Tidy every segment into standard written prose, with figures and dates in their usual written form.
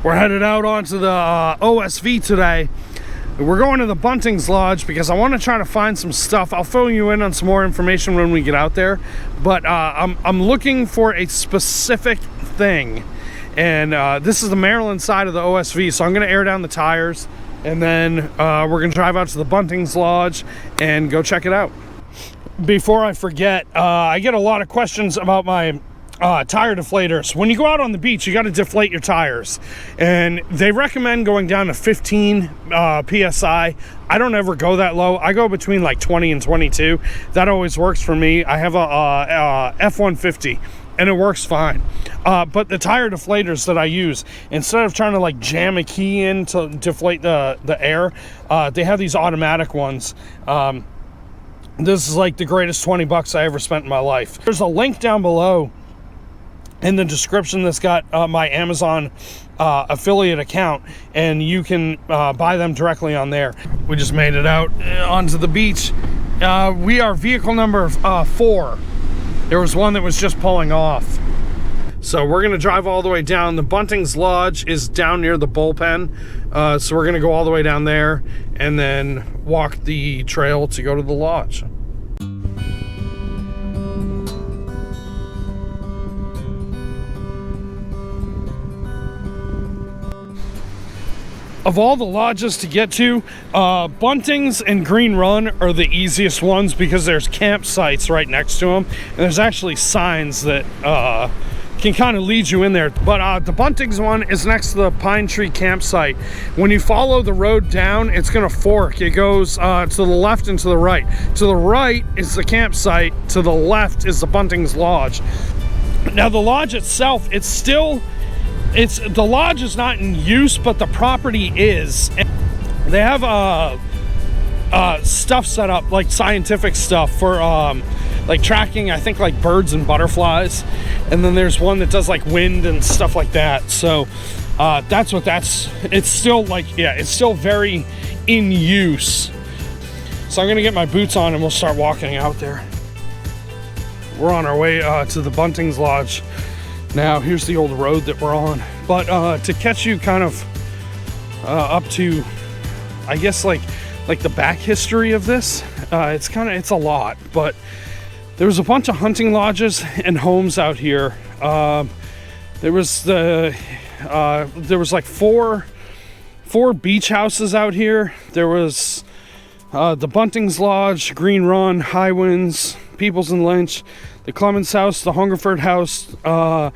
We're headed out onto the OSV today. We're going to the Bunting's Lodge because I want to try to find some stuff. I'll fill you in on some more information when we get out there, but I'm looking for a specific thing, and this is the Maryland side of the OSV, so I'm going to air down the tires, and then we're going to drive out to the Bunting's Lodge and go check it out. Before I forget, I get a lot of questions about my tire deflators. When you go out on the beach, you got to deflate your tires, and they recommend going down to 15 psi. I don't ever go that low. I go between like 20 and 22. That always works for me. I have a F-150 and it works fine, but the tire deflators that I use, instead of trying to like jam a key in to deflate the air, they have these automatic ones. This is like the greatest 20 bucks I ever spent in my life. There's a link down below in the description that's got my Amazon affiliate account, and you can buy them directly on there. We just made it out onto the beach. We are vehicle number 4. There was one that was just pulling off. So we're gonna drive all the way down. The Bunting's Lodge is down near the bullpen. So we're gonna go all the way down there and then walk the trail to go to the lodge. Of all the lodges to get to, Bunting's and Green Run are the easiest ones because there's campsites right next to them, and there's actually signs that can kind of lead you in there. But the Bunting's one is next to the Pine Tree campsite. When you follow the road down, it's gonna fork. It goes to the left and to the right. To the right is the campsite, to the left is the Bunting's Lodge. Now the lodge itself, the lodge is not in use, but the property is. They have stuff set up, like scientific stuff for like tracking, I think, like birds and butterflies, and then there's one that does like wind and stuff like that. So that's what it's still like, yeah, it's still very in use. So I'm gonna get my boots on and we'll start walking out there. We're on our way to the Bunting's Lodge. Now, here's the old road that we're on. But to catch you kind of up to, I guess, like the back history of this, it's a lot. But there was a bunch of hunting lodges and homes out here. There was like four beach houses out here. There was the Bunting's Lodge, Green Run, High Winds, Peoples and Lynch, the Clements House, the Hungerford House, and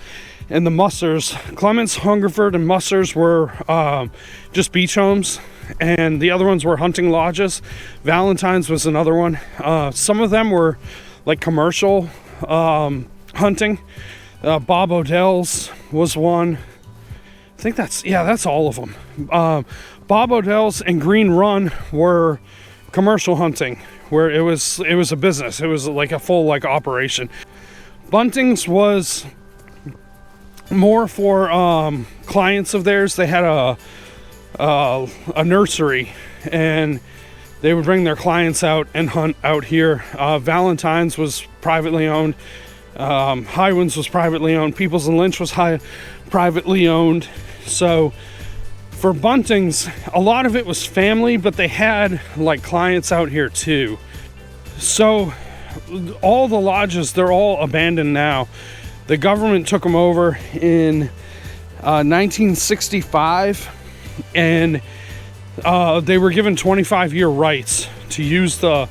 the Mussers. Clements, Hungerford, and Mussers were just beach homes, and the other ones were hunting lodges. Valentine's was another one. Some of them were like commercial hunting. Bob Odell's was one. I think that's all of them. Bob Odell's and Green Run were commercial hunting, where it was a business. It was like a full like operation. Bunting's was more for clients of theirs. They had a nursery, and they would bring their clients out and hunt out here. Valentine's was privately owned. High Winds was privately owned. Peoples and Lynch was privately owned. So for Bunting's, a lot of it was family, but they had like clients out here too. So all the lodges, they're all abandoned now. The government took them over in 1965, and they were given 25-year rights to use the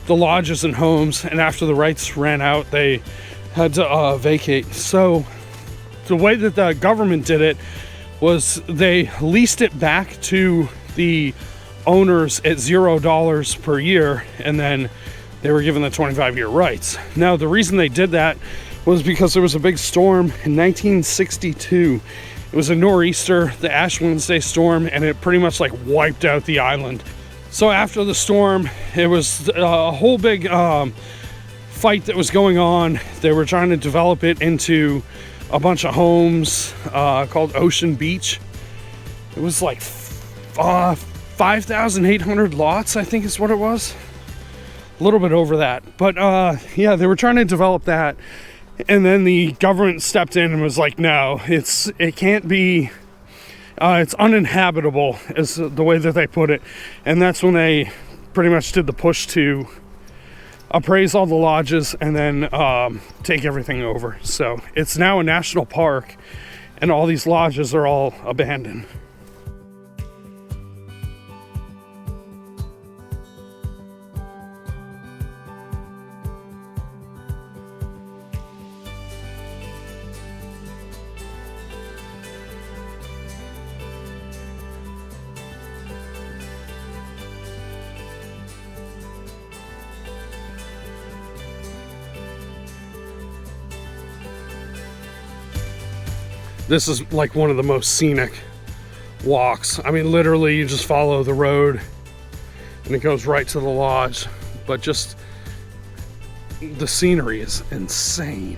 lodges and homes, and after the rights ran out, they had to vacate. So the way that the government did it was they leased it back to the owners at $0 per year, and then they were given the 25-year rights. Now, the reason they did that was because there was a big storm in 1962. It was a nor'easter, the Ash Wednesday storm, and it pretty much like wiped out the island. So after the storm, it was a whole big fight that was going on. They were trying to develop it into a bunch of homes called Ocean Beach. It was like 5,800 lots, I think is what it was. A little bit over that. But yeah, they were trying to develop that. And then the government stepped in and was like, no, it can't be It's uninhabitable is the way that they put it. And that's when they pretty much did the push to appraise all the lodges and then take everything over. So it's now a national park, and all these lodges are all abandoned. This is like one of the most scenic walks. I mean, literally you just follow the road and it goes right to the lodge, but just the scenery is insane.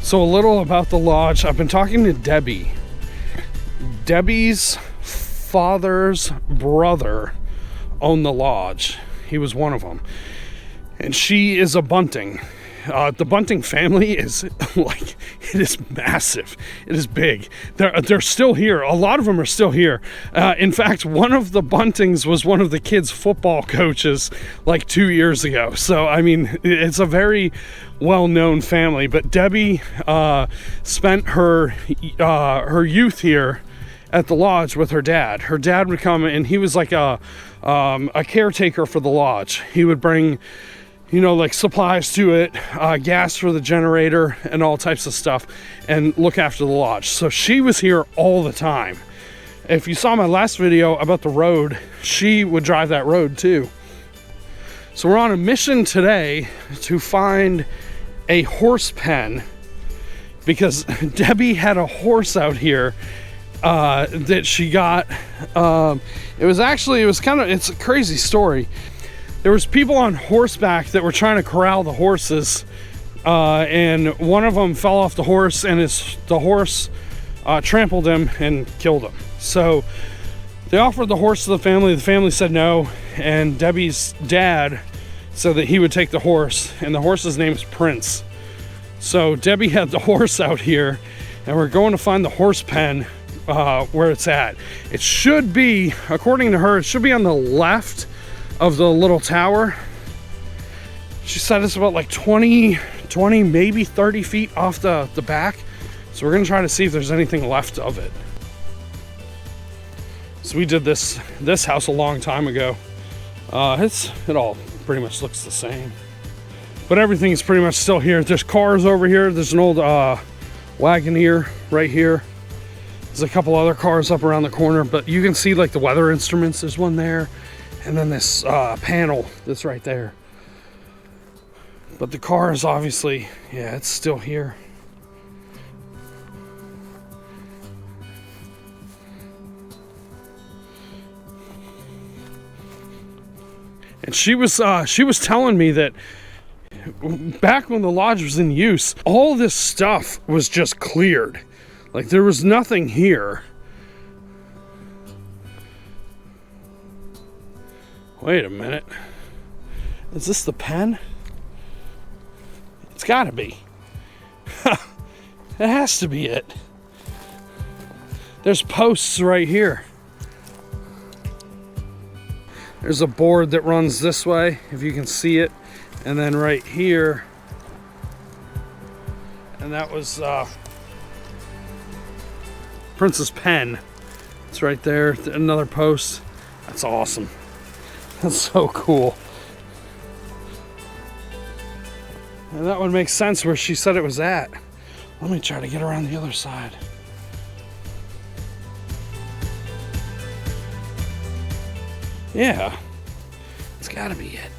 So a little about the lodge. I've been talking to Debbie. Debbie's father's brother owned the lodge. He was one of them. And she is a Bunting. The Bunting family is like, it is massive. It is big. They're still here. A lot of them are still here. In fact, one of the Buntings was one of the kids' football coaches like 2 years ago. So, I mean, it's a very well-known family. But Debbie spent her youth here at the lodge with her dad. Her dad would come, and he was like a caretaker for the lodge. He would bring, you know, like supplies to it, gas for the generator and all types of stuff, and look after the lodge. So she was here all the time. If you saw my last video about the road, she would drive that road too. So we're on a mission today to find a horse pen, because Debbie had a horse out here that she got. It's a crazy story. There was people on horseback that were trying to corral the horses, and one of them fell off the horse, and the horse trampled him and killed him. So they offered the horse to the family. The family said no, and Debbie's dad said that he would take the horse, and the horse's name is Prince. So Debbie had the horse out here, and we're going to find the horse pen where it's at. It should be, according to her, it should be on the left of the little tower. She said it's about like 20, maybe 30 feet off the back. So we're gonna try to see if there's anything left of it. So we did this house a long time ago. It all pretty much looks the same, but everything's pretty much still here. There's cars over here. There's an old Wagoneer right here. There's a couple other cars up around the corner, but you can see like the weather instruments. There's one there. And then this panel that's right there. But the car is obviously, yeah, it's still here. And she was telling me that back when the lodge was in use, all this stuff was just cleared. Like there was nothing here. Wait a minute. Is this the pen? It's gotta be. It has to be it. There's posts right here. There's a board that runs this way, if you can see it. And then right here. And that was Prince's pen. It's right there. Another post. That's awesome. That's so cool. And that would make sense where she said it was at. Let me try to get around the other side. Yeah, it's gotta be it.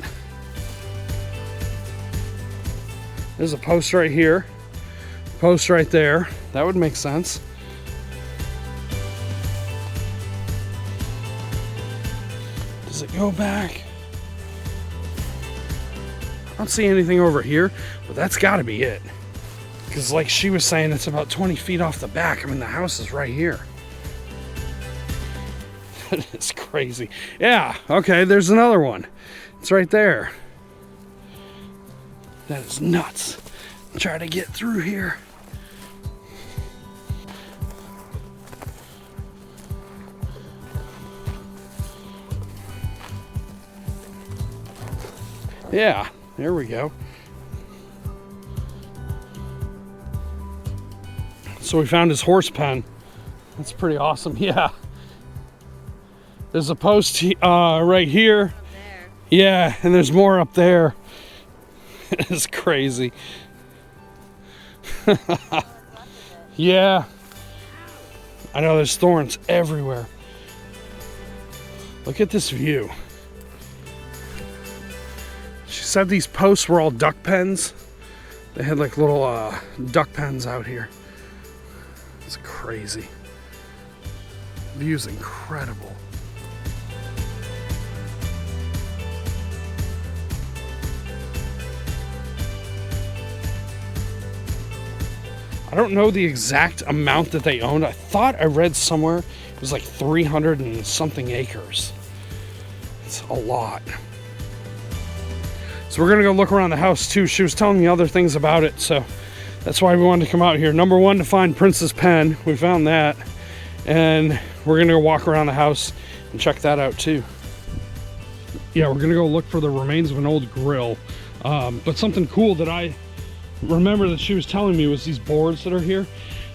There's a post right here, post right there. That would make sense. Does it go back? I don't see anything over here, but that's gotta be it. Because like she was saying, it's about 20 feet off the back. I mean, the house is right here. It's crazy. Yeah, okay, there's another one. It's right there. That is nuts. Try to get through here. Yeah, there we go. So we found his horse pen. That's pretty awesome. Yeah. There's a post right here. Yeah, and there's more up there. It's crazy. Yeah. I know there's thorns everywhere. Look at this view. She said these posts were all duck pens. They had like little duck pens out here. It's crazy. View's incredible. I don't know the exact amount that they owned. I thought I read somewhere it was like 300 and something acres. It's a lot. So we're gonna go look around the house too. She was telling me other things about it, so that's why we wanted to come out here. Number one, to find Prince's pen. We found that. And we're gonna go walk around the house and check that out too. Yeah, we're gonna go look for the remains of an old grill. But something cool that I remember that she was telling me was these boards that are here.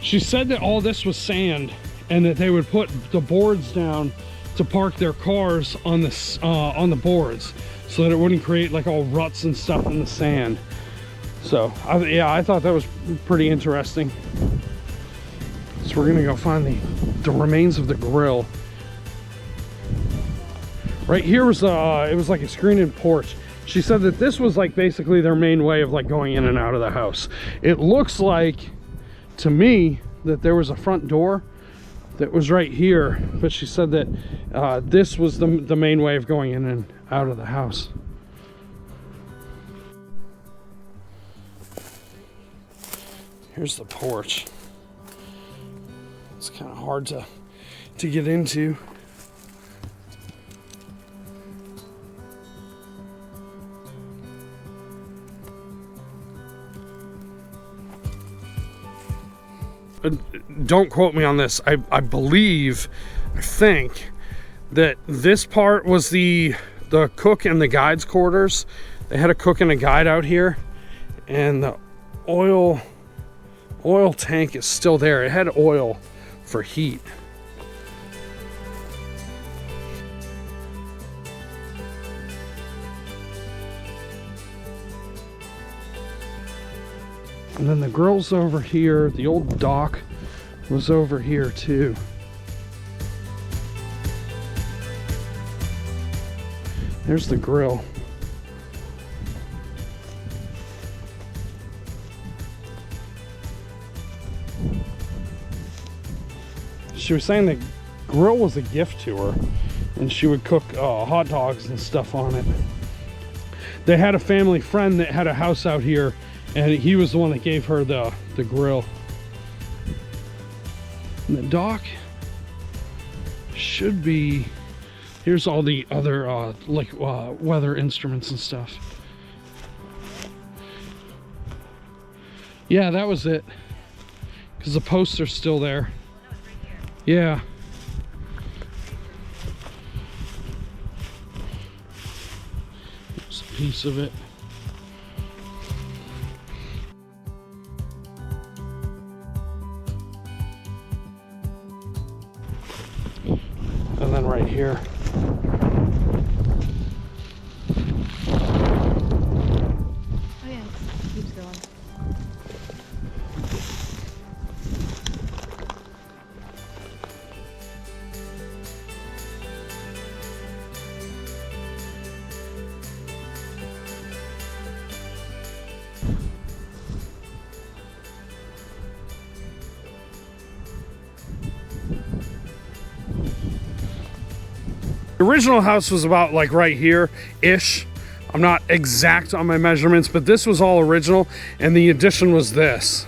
She said that all this was sand and that they would put the boards down to park their cars on the boards so that it wouldn't create like all ruts and stuff in the sand. So yeah, I thought that was pretty interesting. So we're gonna go find the remains of the grill. Right here was it was like a screened-in porch. She said that this was like basically their main way of like going in and out of the house. It looks like to me that there was a front door that was right here, but she said that this was the main way of going in and out of the house. Here's the porch. It's kind of hard to get into. Don't quote me on this. I think that this part was the cook and the guide's quarters. They had a cook and a guide out here, and the oil tank is still there. It had oil for heat. And then the grill's over here. The old dock was over here too. There's the grill. She was saying the grill was a gift to her, and she would cook hot dogs and stuff on it. They had a family friend that had a house out here, and he was the one that gave her the grill. And the dock should be, here's all the other weather instruments and stuff. Yeah, that was it, because the posts are still there. Yeah. There's a piece of it. And then right here. Oh yeah, it keeps going. The original house was about like right here-ish. I'm not exact on my measurements, but this was all original, and the addition was this.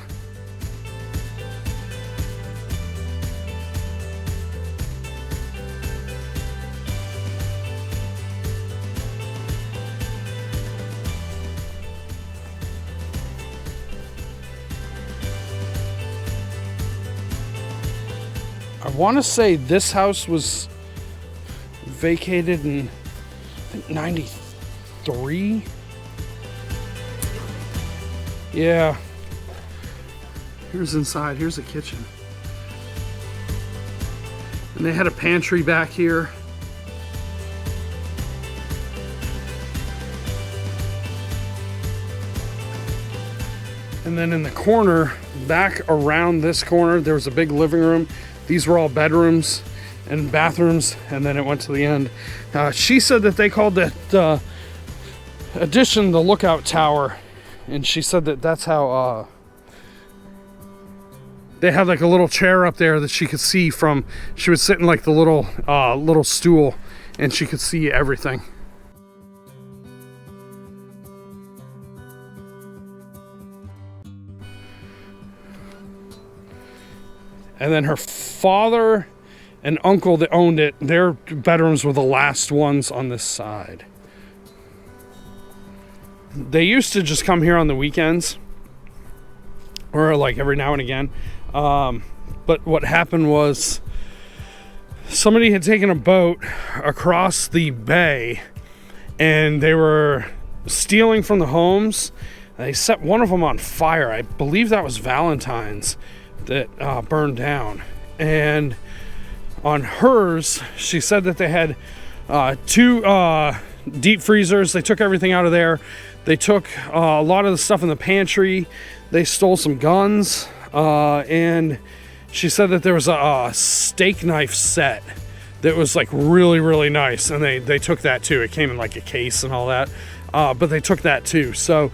want to say this house was vacated in, I think, 93. Yeah. Here's inside. Here's the kitchen. And they had a pantry back here. And then in the corner, back around this corner, there was a big living room. These were all bedrooms and bathrooms, and then it went to the end. She said that they called that addition the lookout tower, and she said that that's how they had like a little chair up there that she could see from. She was sitting like the little stool, and she could see everything. And then her father and uncle that owned it, their bedrooms were the last ones on this side. They used to just come here on the weekends, or like every now and again. But what happened was somebody had taken a boat across the bay and they were stealing from the homes. They set one of them on fire. I believe that was Valentine's that burned down. And on hers, she said that they had 2 deep freezers. They took everything out of there. They took a lot of the stuff in the pantry. They stole some guns. And she said that there was a steak knife set that was like really, really nice. And they took that too. It came in like a case and all that. But they took that too. So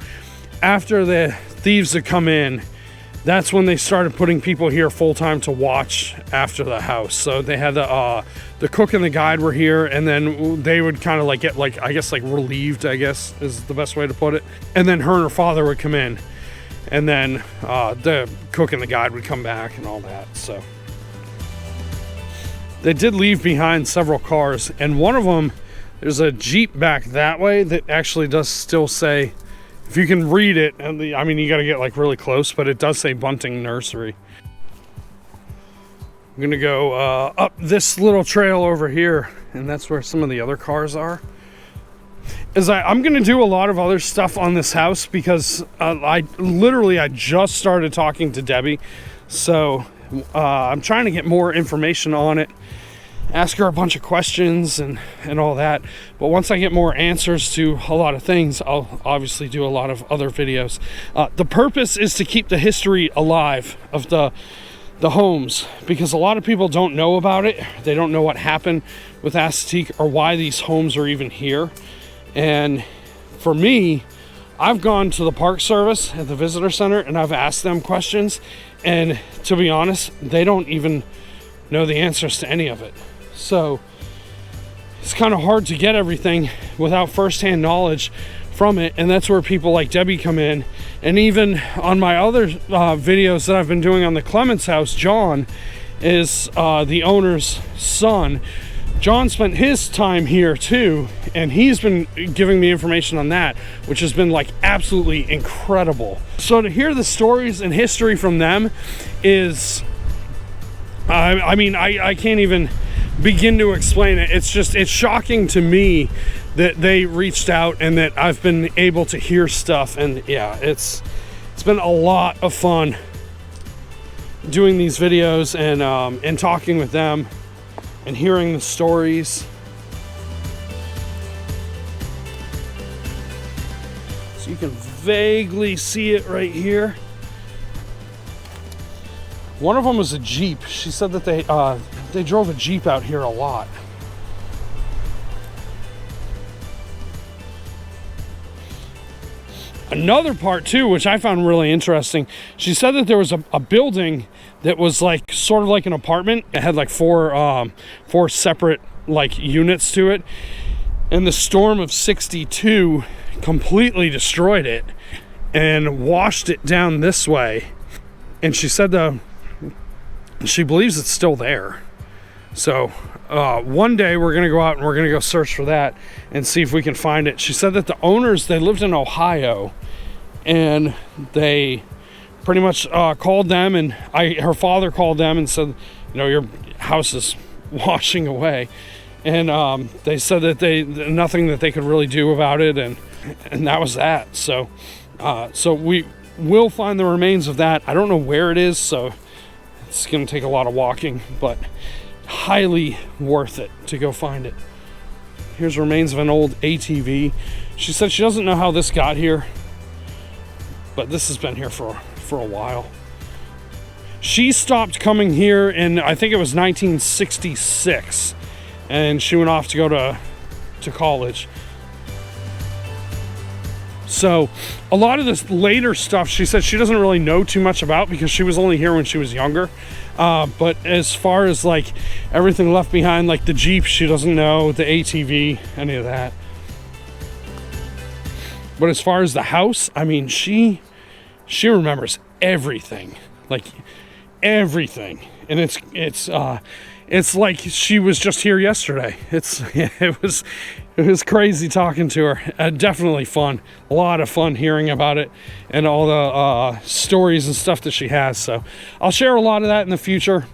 after the thieves had come in, that's when they started putting people here full-time to watch after the house. So they had the cook and the guide were here, and then they would kind of like get like, I guess like relieved, I guess is the best way to put it. And then her and her father would come in, and then the cook and the guide would come back and all that. So they did leave behind several cars, and one of them, there's a Jeep back that way that actually does still say, if you can read it, and I mean, you got to get like really close, but it does say Bunting Nursery. I'm gonna go up this little trail over here, and that's where some of the other cars are. I'm gonna do a lot of other stuff on this house because I just started talking to Debbie, so I'm trying to get more information on it. Ask her a bunch of questions and all that. But once I get more answers to a lot of things, I'll obviously do a lot of other videos. The purpose is to keep the history alive of the homes, because a lot of people don't know about it. They don't know what happened with Assateague or why these homes are even here. And for me, I've gone to the Park Service at the visitor center and I've asked them questions, and to be honest, they don't even know the answers to any of it. So it's kind of hard to get everything without firsthand knowledge from it, and that's where people like Debbie come in. And even on my other videos that I've been doing on the Clements house, John is the owner's son. John spent his time here too, and he's been giving me information on that, which has been like absolutely incredible. So to hear the stories and history from them is, I mean, I can't even begin to explain it. It's shocking to me that they reached out and that I've been able to hear stuff. And yeah, it's been a lot of fun doing these videos and talking with them and hearing the stories. So you can vaguely see it right here. One of them was a Jeep. She said that they drove a Jeep out here a lot. Another part too, which I found really interesting, she said that there was a building that was like sort of like an apartment. It had like four separate like units to it, and the storm of '62 completely destroyed it and washed it down this way. And she said she believes it's still there. So one day we're gonna go out and we're gonna go search for that and see if we can find it. She said that the owners, they lived in Ohio, and they pretty much called them, and her father called them and said, you know, house is washing away. And they said that nothing that they could really do about it, and that was that. So so we will find the remains of that. I don't know where it is, so it's going to take a lot of walking, but highly worth it to go find it. Here's remains of an old ATV. She said she doesn't know how this got here, but this has been here for a while. She stopped coming here in, I think it was 1966, and she went off to go to college. So a lot of this later stuff, she said she doesn't really know too much about because she was only here when she was younger. But as far as like everything left behind, like the Jeep, she doesn't know, the ATV, any of that. But as far as the house, I mean, she remembers everything, like everything. And it's like she was just here yesterday. It was crazy talking to her. Definitely fun. A lot of fun hearing about it and all the stories and stuff that she has. So I'll share a lot of that in the future.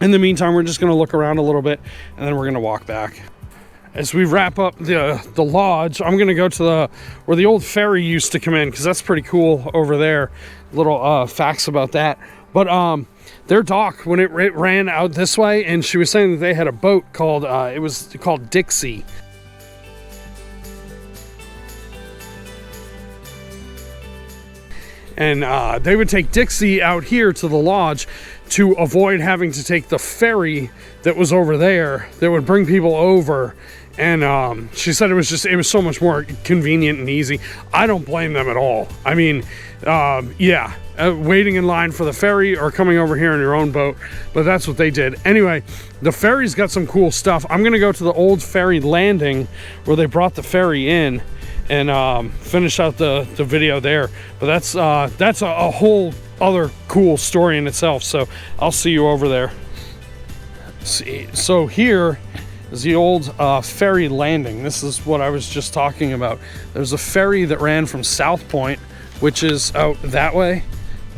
In the meantime, we're just going to look around a little bit, and then we're going to walk back. As we wrap up the lodge, I'm going to go to where the old ferry used to come in, because that's pretty cool over there. Little facts about that. But their dock, when it ran out this way, and she was saying that they had a boat called, it was called Dixie. And they would take Dixie out here to the lodge to avoid having to take the ferry that was over there that would bring people over. And she said it was so much more convenient and easy. I don't blame them at all. I mean, yeah, waiting in line for the ferry or coming over here in your own boat, but that's what they did. Anyway, the ferry's got some cool stuff. I'm gonna go to the old ferry landing where they brought the ferry in and finish out the video there. But that's a whole other cool story in itself. So I'll see you over there. See, so here is the old ferry landing. This is what I was just talking about. There's a ferry that ran from South Point, which is out that way.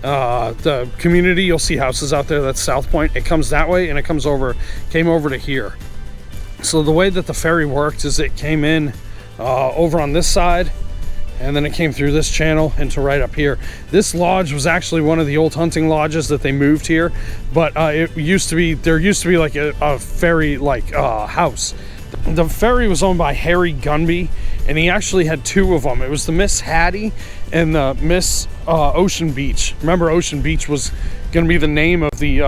The community, you'll see houses out there, that's South Point. It comes that way and it came over to here. So the way that the ferry worked is it came in over on this side, and then it came through this channel into right up here. This lodge was actually one of the old hunting lodges that they moved here, but there used to be like a ferry house. The ferry was owned by Harry Gunby, and he actually had two of them. It was the Miss Hattie and the Miss Ocean Beach. Remember, Ocean Beach was going to be the name of the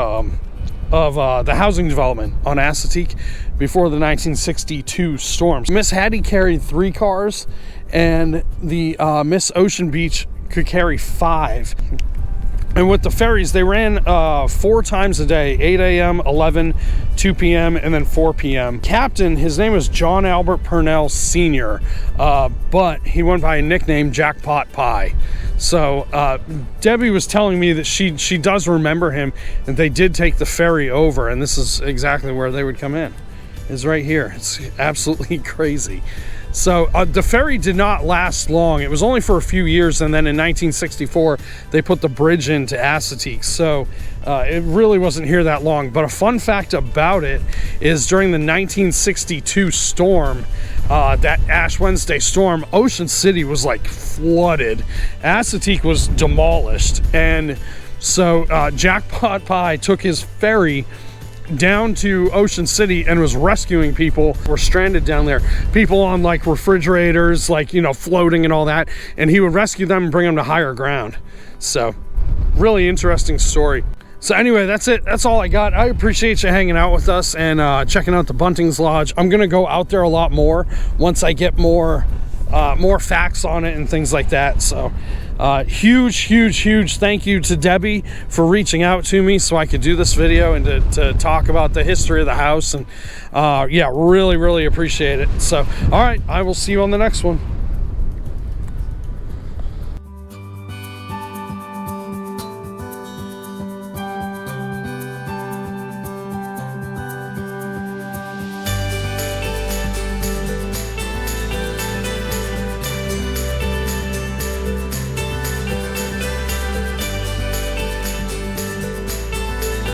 housing development on Assateague before the 1962 storms. Miss Hattie carried 3 cars, and the Miss Ocean Beach could carry 5. And with the ferries, they ran 4 times a day, 8 a.m., 11, 2 p.m., and then 4 p.m. Captain, his name was John Albert Purnell Sr., but he went by a nickname Jackpot Pie. So Debbie was telling me that she does remember him, and they did take the ferry over, and this is exactly where they would come in. It's right here. It's absolutely crazy. So the ferry did not last long. It was only for a few years, and then in 1964 they put the bridge into Assateague. So it really wasn't here that long. But a fun fact about it is during the 1962 storm, that Ash Wednesday storm, Ocean City was like flooded. Assateague was demolished, and so Jackpot Pie took his ferry down to Ocean City and was rescuing people who were stranded down there. People on like refrigerators, like, you know, floating and all that. And he would rescue them and bring them to higher ground. So really interesting story. So anyway, that's it. That's all I got. I appreciate you hanging out with us and checking out the Bunting's Lodge. I'm going to go out there a lot more once I get more facts on it and things like that. So huge thank you to Debbie for reaching out to me so I could do this video and to talk about the history of the house. And yeah, really appreciate it. So all right, I will see you on the next one.